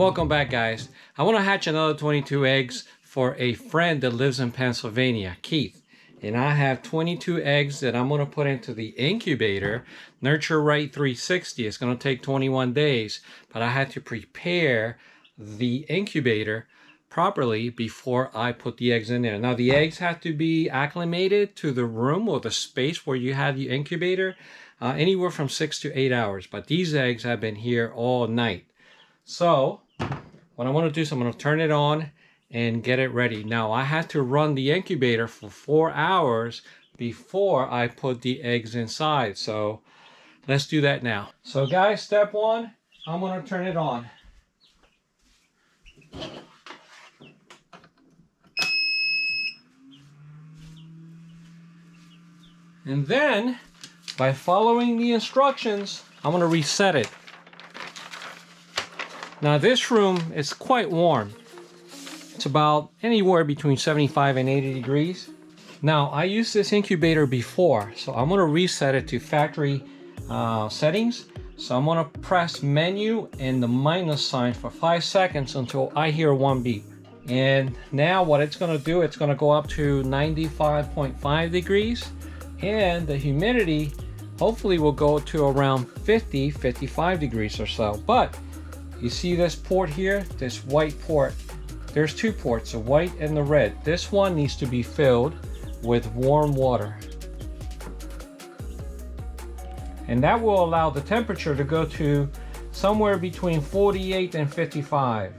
welcome back, guys. I want to hatch another 22 eggs for a friend that lives in Pennsylvania, Keith. And I have 22 eggs that I'm going to put into the incubator, Nurture Right 360. It's going to take 21 days, but I had to prepare the incubator properly before I put the eggs in there. Now, the eggs have to be acclimated to the room or the space where you have the incubator, anywhere from 6 to 8 hours. But these eggs have been here all night. So what I want to do is I'm going to turn it on and get it ready. Now, I had to run the incubator for 4 hours before I put the eggs inside. So let's do that now. So guys, step one, I'm going to turn it on. And then, by following the instructions, I'm going to reset it. Now, this room is quite warm. It's about anywhere between 75 and 80 degrees. Now, I used this incubator before, so I'm going to reset it to factory settings. So I'm going to press menu and the minus sign for 5 seconds until I hear one beep. And now what it's going to do, it's going to go up to 95.5 degrees. And the humidity hopefully will go to around 55 degrees or so. But you see this port here, this white port? There's two ports, the white and the red. This one needs to be filled with warm water. And that will allow the temperature to go to somewhere between 48 and 55.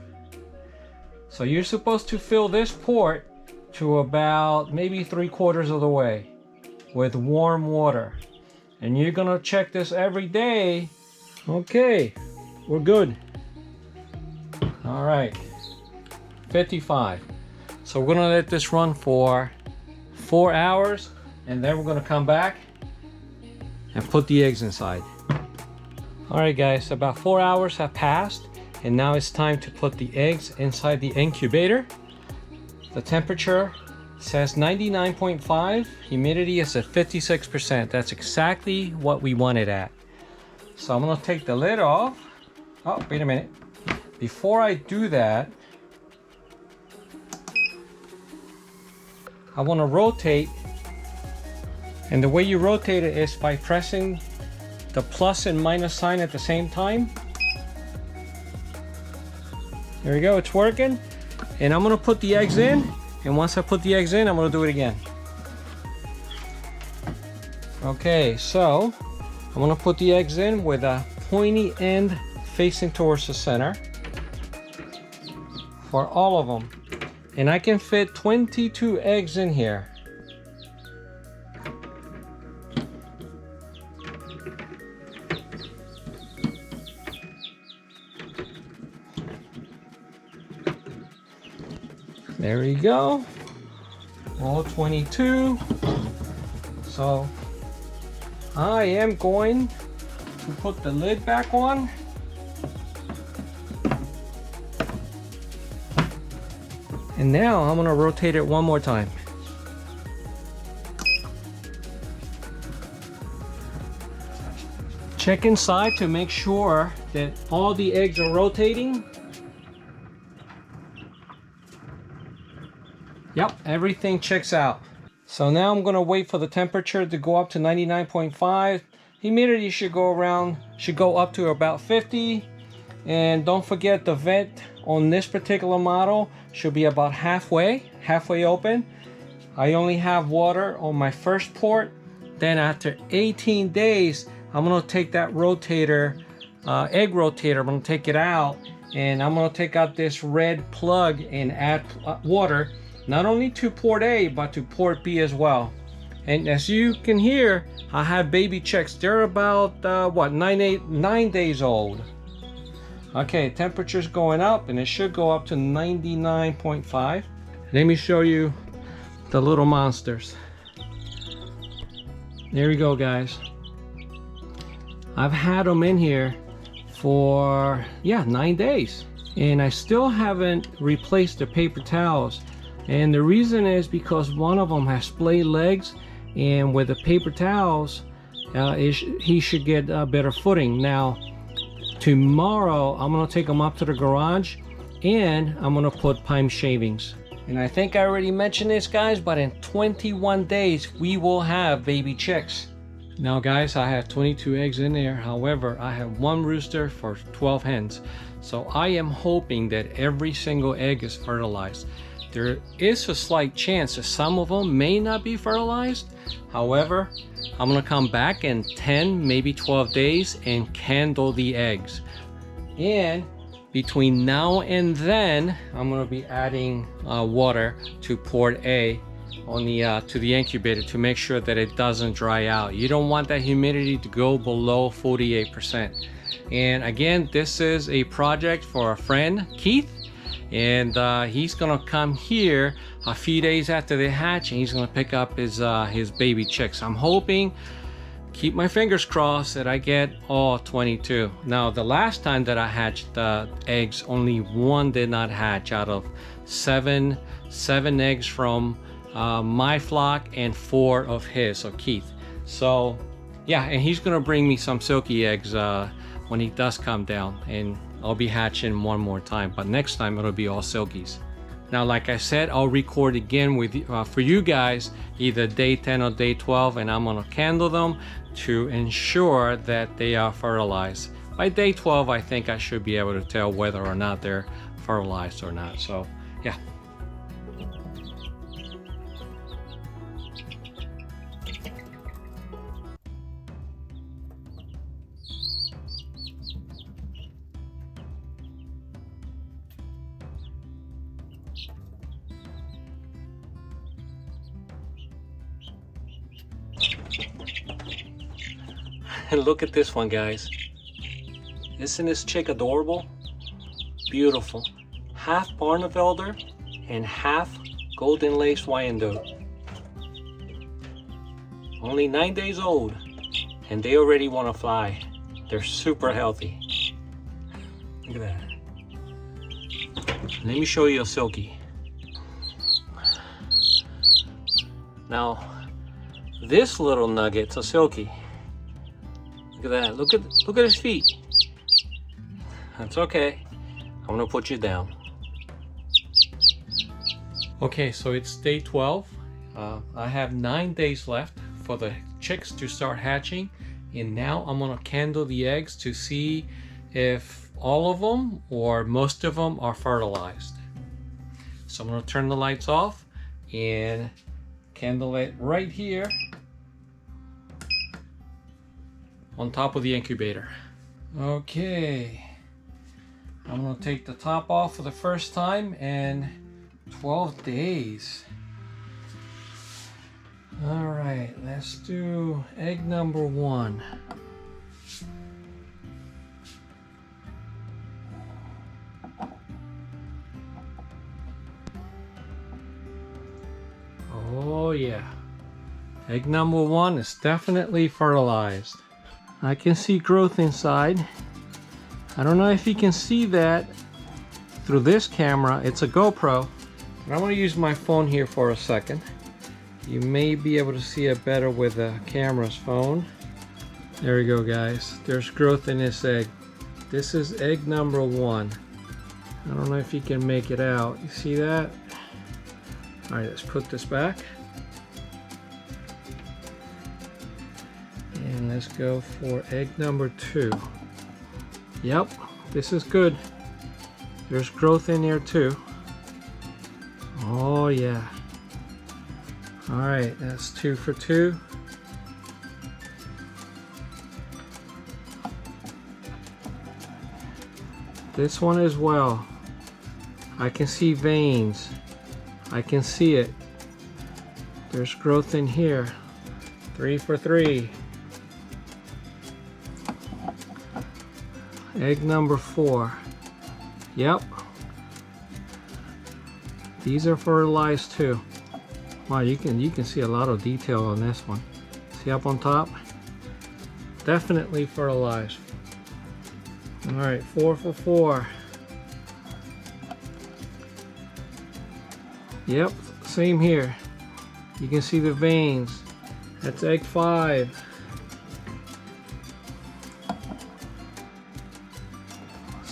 So you're supposed to fill this port to about maybe 3/4 of the way with warm water. And you're gonna check this every day. Okay, we're good. All right. 55. So we're gonna let this run for 4 hours, and then we're gonna come back and put the eggs inside. All right, guys, about 4 hours have passed, and now it's time to put the eggs inside the incubator. The temperature says 99.5, humidity is at 56%. That's exactly what we want it at. So I'm gonna take the lid off. Oh, wait a minute. Before I do that, I want to rotate, and the way you rotate it is by pressing the plus and minus sign at the same time. There we go, it's working. And I'm going to put the eggs in, and once I put the eggs in, I'm going to do it again. Okay, so I'm going to put the eggs in with a pointy end facing towards the center for all of them. And I can fit 22 eggs in here. There we go. All 22. So I am going to put the lid back on. And now I'm gonna rotate it one more time. Check inside to make sure that all the eggs are rotating. Yep, everything checks out. So now I'm gonna wait for the temperature to go up to 99.5. Humidity should go up to about 50. And don't forget, the vent on this particular model should be about halfway open. I only have water on my first port. Then after 18 days, I'm gonna take that rotator, egg rotator, I'm gonna take it out, and I'm gonna take out this red plug and add water, not only to port A, but to port B as well. And as you can hear, I have baby chicks. They're about, 9 days old. Okay, temperature's going up, and it should go up to 99.5. Let me show you the little monsters. There we go, guys. I've had them in here for 9 days, and I still haven't replaced the paper towels. And the reason is because one of them has splayed legs, and with the paper towels, he should get a better footing. Now, Tomorrow, I'm gonna take them up to the garage and I'm gonna put pine shavings. And I think I already mentioned this, guys, but in 21 days, we will have baby chicks. Now, guys, I have 22 eggs in there. However, I have one rooster for 12 hens. So I am hoping that every single egg is fertilized. There is a slight chance that some of them may not be fertilized. However, I'm gonna come back in 10, maybe 12 days and candle the eggs. And between now and then, I'm gonna be adding water to port A on the to the incubator to make sure that it doesn't dry out. You don't want that humidity to go below 48%. And again, this is a project for a friend, Keith, and he's gonna come here a few days after they hatch, and he's gonna pick up his baby chicks. I'm hoping, keep my fingers crossed, that I get all 22. Now, the last time that I hatched eggs, only one did not hatch out of seven eggs from my flock and 4 of his, so Keith. So yeah, and he's gonna bring me some silky eggs when he does come down, and I'll be hatching one more time, but next time it'll be all silkies. Now, like I said, I'll record again with for you guys either day 10 or day 12, and I'm gonna candle them to ensure that they are fertilized. By day 12, I think I should be able to tell whether or not they're fertilized or not. So yeah. And look at this one, guys. Isn't this chick adorable? Beautiful. Half Barnevelder and half Golden Lace Wyandotte. Only 9 days old, and they already want to fly. They're super healthy. Look at that. Let me show you a silky. Now, this little nugget's a silky. Look at that. Look at his feet. That's okay. I'm gonna put you down. Okay, so it's day 12. I have 9 days left for the chicks to start hatching, and now I'm gonna candle the eggs to see if all of them or most of them are fertilized. So I'm gonna turn the lights off and candle it right here on top of the incubator. Okay, I'm gonna take the top off for the first time in 12 days. All right, let's do egg number 1. Oh yeah, egg number 1 is definitely fertilized. I can see growth inside. I don't know if you can see that through this camera. It's a GoPro. And I'm going to use my phone here for a second. You may be able to see it better with the camera's phone. There we go, guys. There's growth in this egg. This is egg number 1. I don't know if you can make it out. You see that? All right, let's put this back. And let's go for egg number 2. Yep, this is good. There's growth in there too. Oh yeah. All right, that's 2 for 2. This one as well. I can see veins. I can see it. There's growth in here. 3 for 3. Egg number 4. Yep. These are fertilized too. Wow, you can see a lot of detail on this one. See up on top? Definitely fertilized. All right, 4 for 4. Yep, same here. You can see the veins. That's egg 5.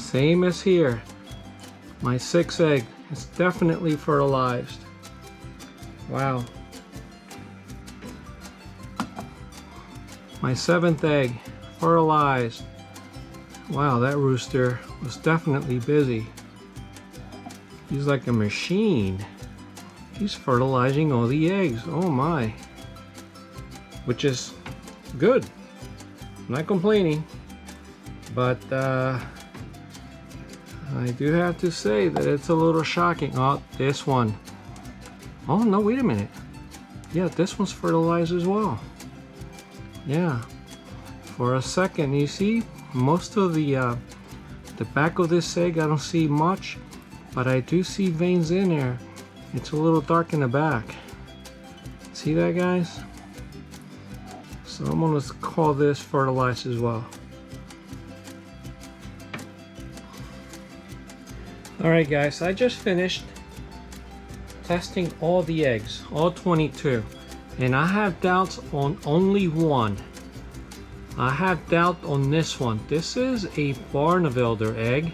Same as here. My 6th egg is definitely fertilized. Wow. My 7th egg, fertilized. Wow, that rooster was definitely busy. He's like a machine. He's fertilizing all the eggs. Oh my. Which is good. I'm not complaining. But I do have to say that it's a little shocking. Oh, this one. Oh no, wait a minute. Yeah, this one's fertilized as well. Yeah. For a second, you see, most of the back of this egg, I don't see much, but I do see veins in there. It's a little dark in the back. See that, guys? So I'm gonna call this fertilized as well. Alright guys, I just finished testing all the eggs, all 22, and I have doubts on only one. I have doubt on this one. This is a Barneveld egg.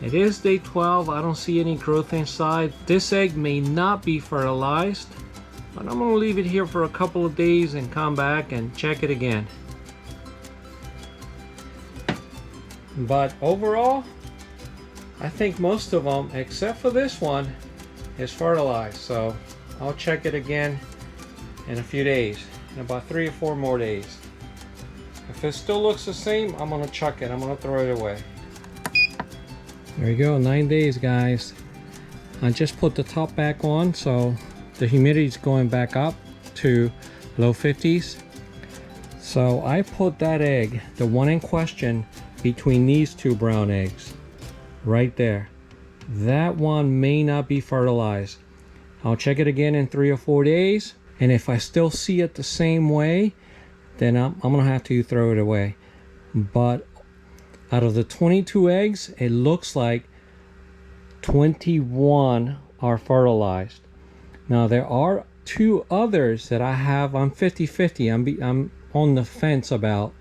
It is day 12. I don't see any growth inside. This egg may not be fertilized, but I'm going to leave it here for a couple of days and come back and check it again. But overall, I think most of them, except for this one, is fertilized. So I'll check it again in a few days, in about 3 or 4 more days. If it still looks the same, I'm gonna chuck it. I'm gonna throw it away. There you go, 9 days, guys. I just put the top back on, so the humidity is going back up to low 50s. So I put that egg, the one in question, between these 2 brown eggs. Right there. That one may not be fertilized. I'll check it again in 3 or 4 days, and if I still see it the same way, then I'm gonna have to throw it away. But out of the 22 eggs, it looks like 21 are fertilized. Now there are 2 others that I have, I'm 50-50, I'm on the fence about.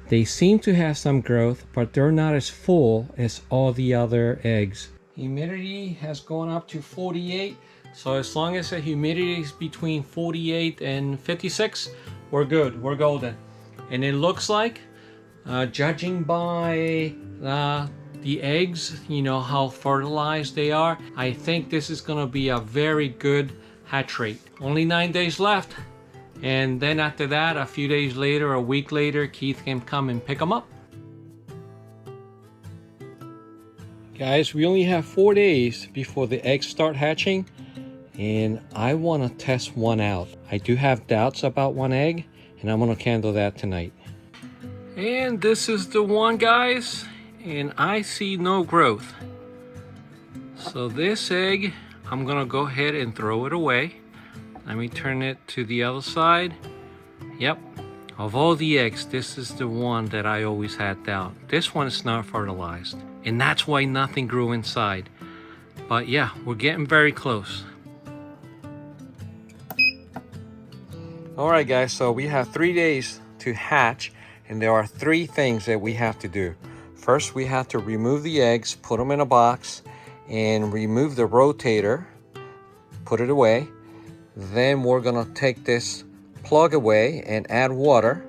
They seem to have some growth, but they're not as full as all the other eggs. Humidity has gone up to 48, so as long as the humidity is between 48 and 56, we're good, we're golden. And it looks like, judging by the eggs, you know, how fertilized they are, I think this is gonna be a very good hatch rate. Only 9 days left. And then after that, a few days later, a week later, Keith can come and pick them up. Guys, we only have 4 days before the eggs start hatching, and I want to test one out. I do have doubts about one egg, and I'm going to handle that tonight. And this is the one, guys, and I see no growth. So this egg, I'm going to go ahead and throw it away. Let me turn it to the other side. Yep, of all the eggs, this is the one that I always had doubt. This one is not fertilized, and that's why nothing grew inside. But yeah, we're getting very close. All right, guys, so we have 3 days to hatch, and there are 3 things that we have to do. First, we have to remove the eggs, put them in a box, and remove the rotator, put it away. Then we're gonna take this plug away and add water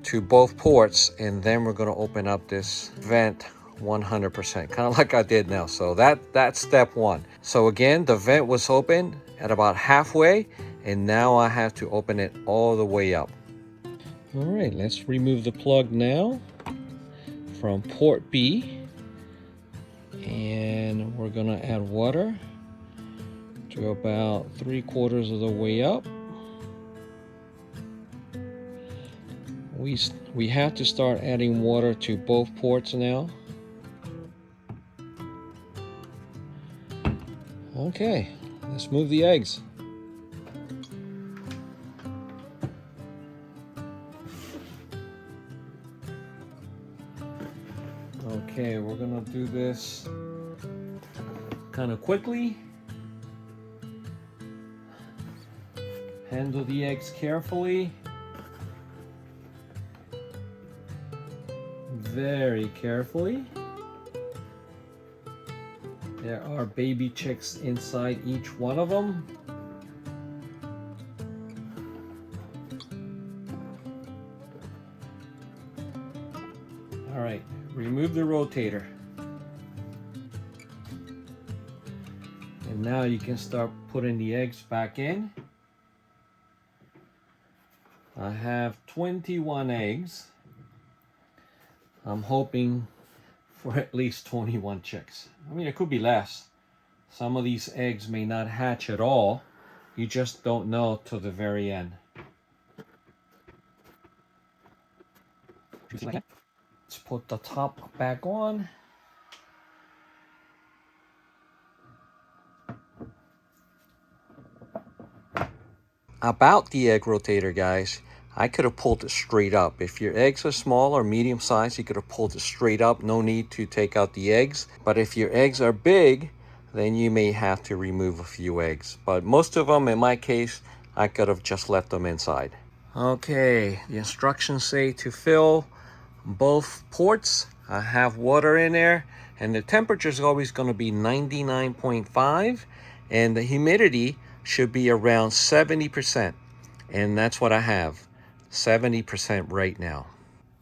to both ports, and then we're gonna open up this vent 100%, kind of like I did now. So that's step 1. So again, the vent was open at about halfway, and now I have to open it all the way up. All right, let's remove the plug now from port B, and we're gonna add water to about 3/4 of the way up. We have to start adding water to both ports now. Okay, let's move the eggs. Okay, we're gonna do this kind of quickly. Handle the eggs carefully. very carefully. There are baby chicks inside each one of them. All right, remove the rotator. And now you can start putting the eggs back in. I have 21 eggs. I'm hoping for at least 21 chicks. I mean, it could be less. Some of these eggs may not hatch at all. You just don't know till the very end. Let's put the top back on. About the egg rotator, guys, I could have pulled it straight up. If your eggs are small or medium size, you could have pulled it straight up. No need to take out the eggs. But if your eggs are big, then you may have to remove a few eggs. But most of them, in my case, I could have just left them inside. Okay, the instructions say to fill both ports. I have water in there, and the temperature is always going to be 99.5, and the humidity should be around 70%. And that's what I have. 70% right now.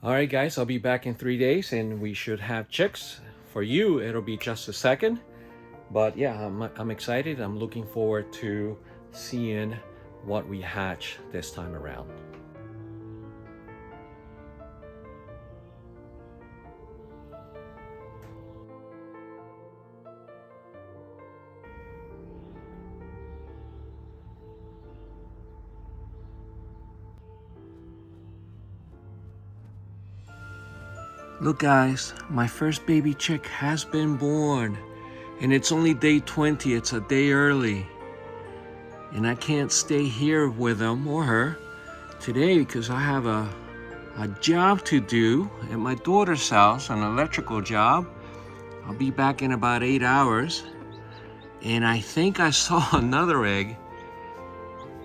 All right, guys, I'll be back in 3 days and we should have chicks. For you, it'll be just a second. But yeah, I'm excited. I'm looking forward to seeing what we hatch this time around. Look, guys, my first baby chick has been born, and it's only day 20. It's a day early, and I can't stay here with him or her today because I have a job to do at my daughter's house, an electrical job. I'll be back in about 8 hours, and I think I saw another egg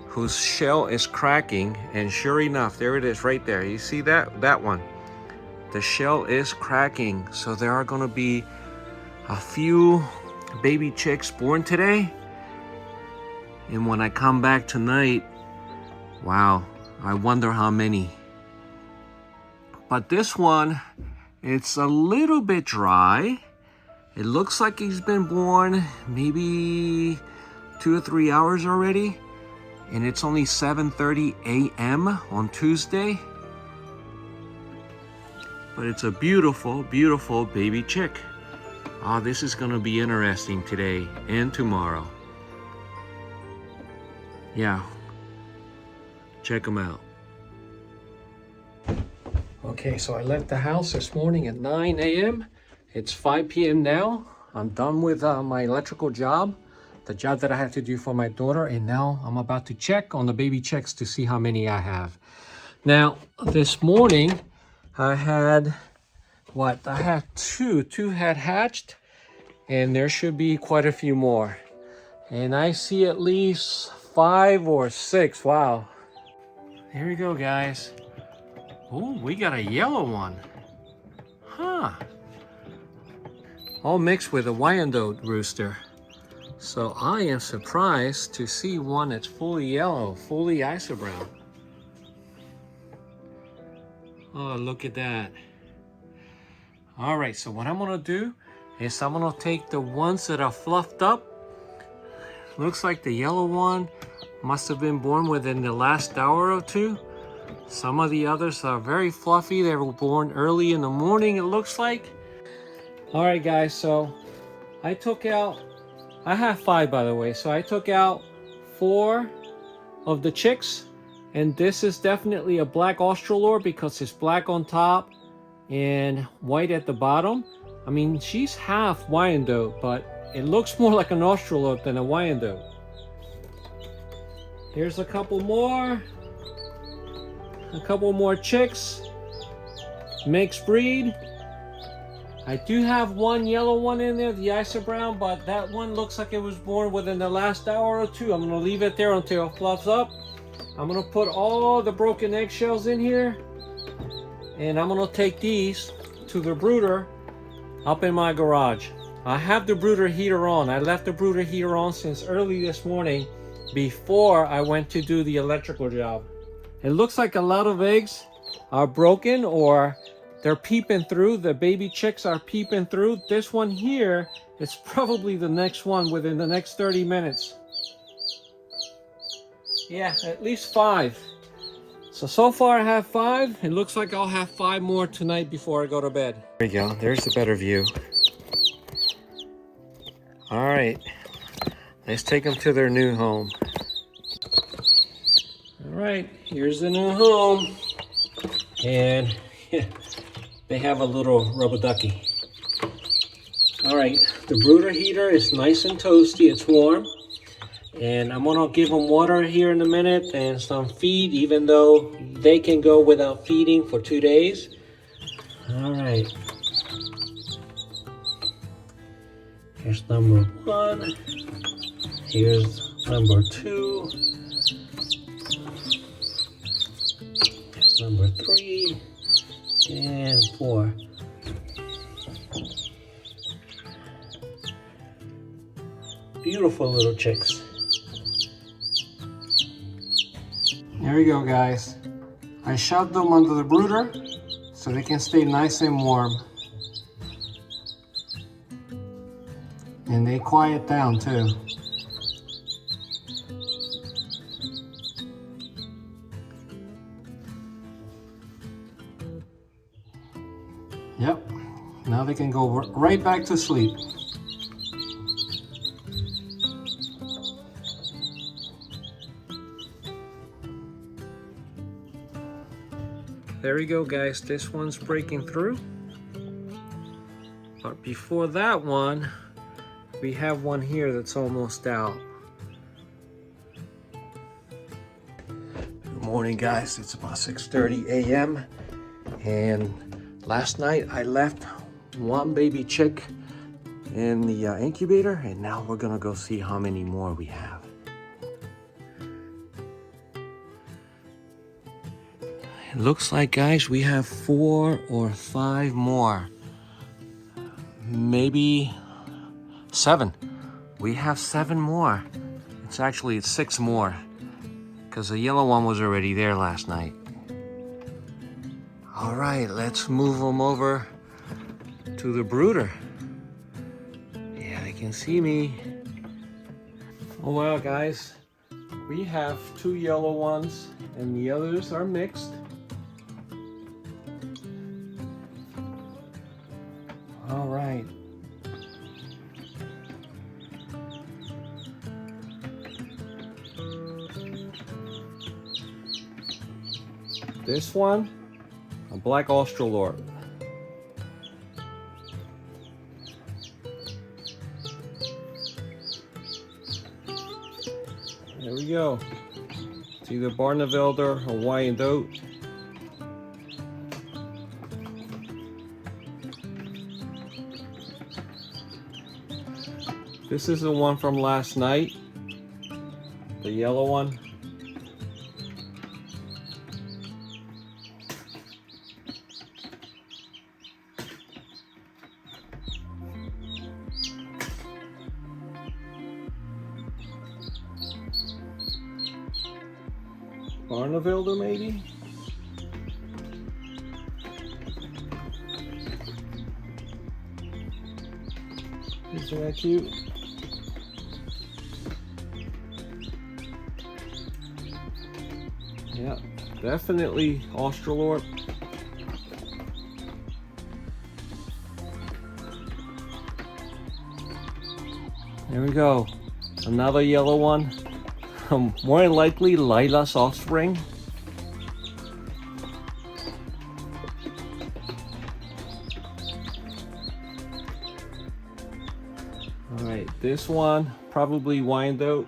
whose shell is cracking, and sure enough, there it is right there. You see that? That one. The shell is cracking, so there are going to be a few baby chicks born today. And when I come back tonight, wow, I wonder how many. But this one, it's a little bit dry. It looks like he's been born maybe 2 or 3 hours already. And it's only 7:30 a.m. on Tuesday. But it's a beautiful, beautiful baby chick. Oh, this is gonna be interesting today and tomorrow. Yeah, check them out. Okay, so I left the house this morning at 9 a.m. It's 5 p.m. now. I'm done with my electrical job, the job that I had to do for my daughter, and now I'm about to check on the baby chicks to see how many I have. Now, this morning, I had two. Two had hatched, and there should be quite a few more. And I see at least 5 or 6. Wow. Here we go, guys. Oh, we got a yellow one. Huh. All mixed with a Wyandotte rooster. So I am surprised to see one that's fully yellow, fully isobrown. Oh, look at that. All right, so what I'm gonna do is I'm gonna take the ones that are fluffed up. Looks like the yellow one must have been born within the last hour or two. Some of the others are very fluffy. They were born early in the morning, it looks like. All right, guys, so I have 5, by the way. So I took out 4 of the chicks. And this is definitely a black Australorp because it's black on top and white at the bottom. I mean, she's half Wyandotte, but it looks more like an Australorp than a Wyandotte. Here's a couple more. A couple more chicks. Mixed breed. I do have one yellow one in there, the isobrown, but that one looks like it was born within the last hour or two. I'm going to leave it there until it fluffs up. I'm gonna put all the broken eggshells in here, and I'm gonna take these to the brooder up in my garage. I have the brooder heater on. I left the brooder heater on since early this morning before I went to do the electrical job. It looks like a lot of eggs are broken or they're peeping through. The baby chicks are peeping through. This one here is probably the next one within the next 30 minutes. Yeah, at least 5. So far I have 5. It looks like I'll have 5 more tonight before I go to bed. There you go. There's the better view. All right. Let's take them to their new home. All right. Here's the new home. And they have a little rubber ducky. All right. The brooder heater is nice and toasty. It's warm. And I'm gonna give them water here in a minute and some feed, even though they can go without feeding for 2 days. All right. Here's number 1. Here's number 2. Here's number 3 and 4. Beautiful little chicks. There we go, guys. I shoved them under the brooder so they can stay nice and warm. And they quiet down too. Yep. Now they can go right back to sleep. There we go, guys. This one's breaking through. But before that one, we have one here that's almost out. Good morning, guys. It's about 6:30 a.m. And last night I left one baby chick in the incubator, and now we're gonna go see how many more we have. It looks like, guys, we have 4 or 5 more. Maybe 7. We have 7 more. It's 6 more because the yellow one was already there last night. All right, let's move them over to the brooder. Yeah, they can see me. Oh well, guys, we have 2 yellow ones and the others are mixed. All right. This one, a black Australorp. There we go. It's either Barnevelder or Wyandotte. This is the one from last night, the yellow one. Barnevelder, maybe? Isn't that cute? Yeah, definitely Australorp. There we go. Another yellow one. More than likely Lila's offspring. All right, this one probably Wyandotte.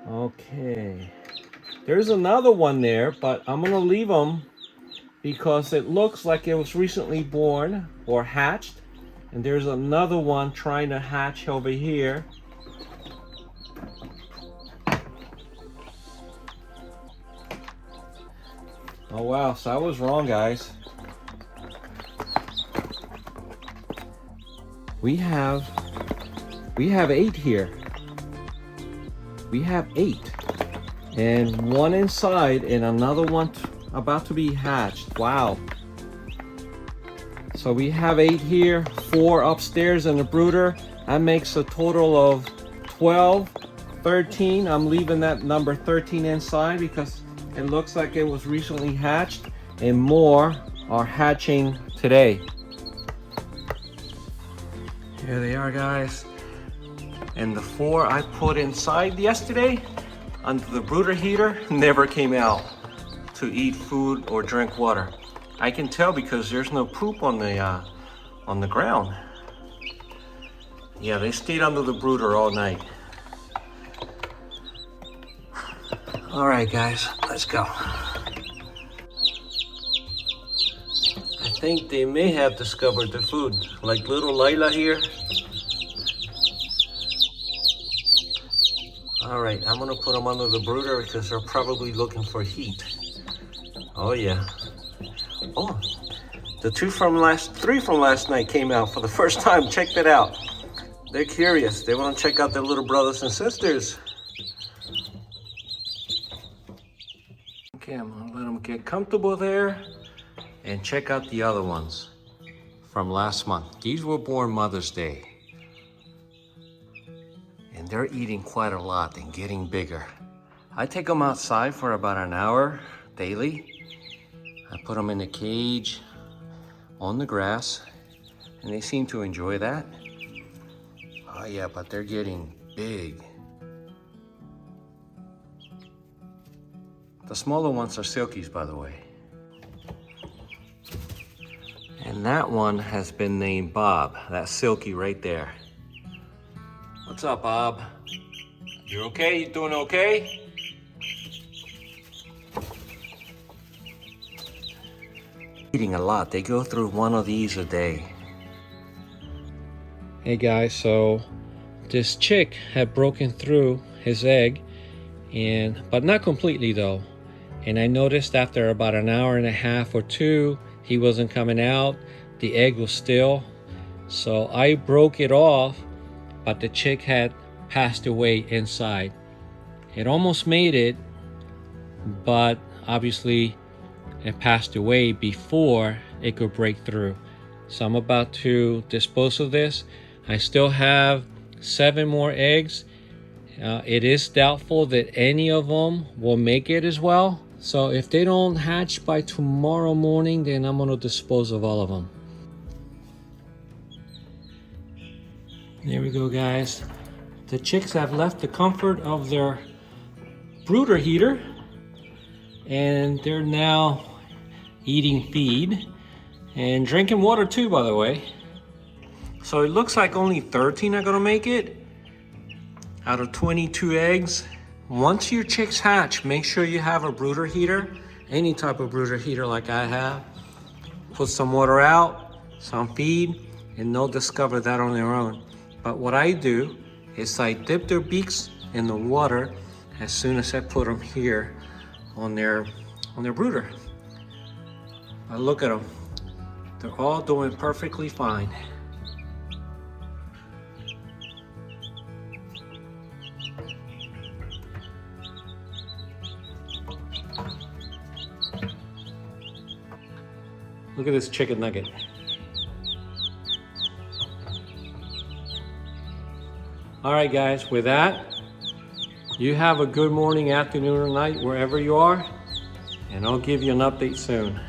Okay. There's another one there, but I'm gonna leave them because it looks like it was recently born or hatched. And there's another one trying to hatch over here. Oh wow, so I was wrong, guys. We have 8 here. We have 8. And one inside and another one about to be hatched. Wow. So we have 8 here, 4 upstairs in the brooder. That makes a total of 12, 13. I'm leaving that number 13 inside because it looks like it was recently hatched, and more are hatching today. Here they are, guys. And the 4 I put inside yesterday under the brooder heater never came out to eat food or drink water. I can tell because there's no poop on the ground. Yeah, they stayed under the brooder all night. All right, guys, let's go. I think they may have discovered the food, like little Lila here. All right, I'm gonna put them under the brooder because they're probably looking for heat. Oh yeah. Oh, the 3 from last night came out for the first time. Check that out. They're curious. They want to check out their little brothers and sisters. Okay, I'm gonna let them get comfortable there and check out the other ones from last month. These were born Mother's Day. And they're eating quite a lot and getting bigger. I take them outside for about an hour daily. I put them in a cage on the grass, and they seem to enjoy that. Oh yeah, but they're getting big. The smaller ones are silkies, by the way. And that one has been named Bob. That's Silky right there. What's up, Bob? You okay? You doing okay? Eating a lot. They go through 1 of these a day. Hey guys, so this chick had broken through his egg, but not completely though. And I noticed after about an hour and a half or 2, he wasn't coming out. The egg was still. So I broke it off, but the chick had passed away inside. It almost made it, but obviously it passed away before it could break through. So I'm about to dispose of this. I still have 7 more eggs. It is doubtful that any of them will make it as well. So if they don't hatch by tomorrow morning, then I'm gonna dispose of all of them. There we go, guys. The chicks have left the comfort of their brooder heater, and they're now eating feed and drinking water too, by the way. So it looks like only 13 are gonna make it out of 22 eggs. Once your chicks hatch, make sure you have a brooder heater, any type of brooder heater like I have. Put some water out, some feed, and they'll discover that on their own. But what I do is I dip their beaks in the water as soon as I put them here on their brooder. But look at them. They're all doing perfectly fine. Look at this chicken nugget. All right, guys, with that, you have a good morning, afternoon, or night, wherever you are, and I'll give you an update soon.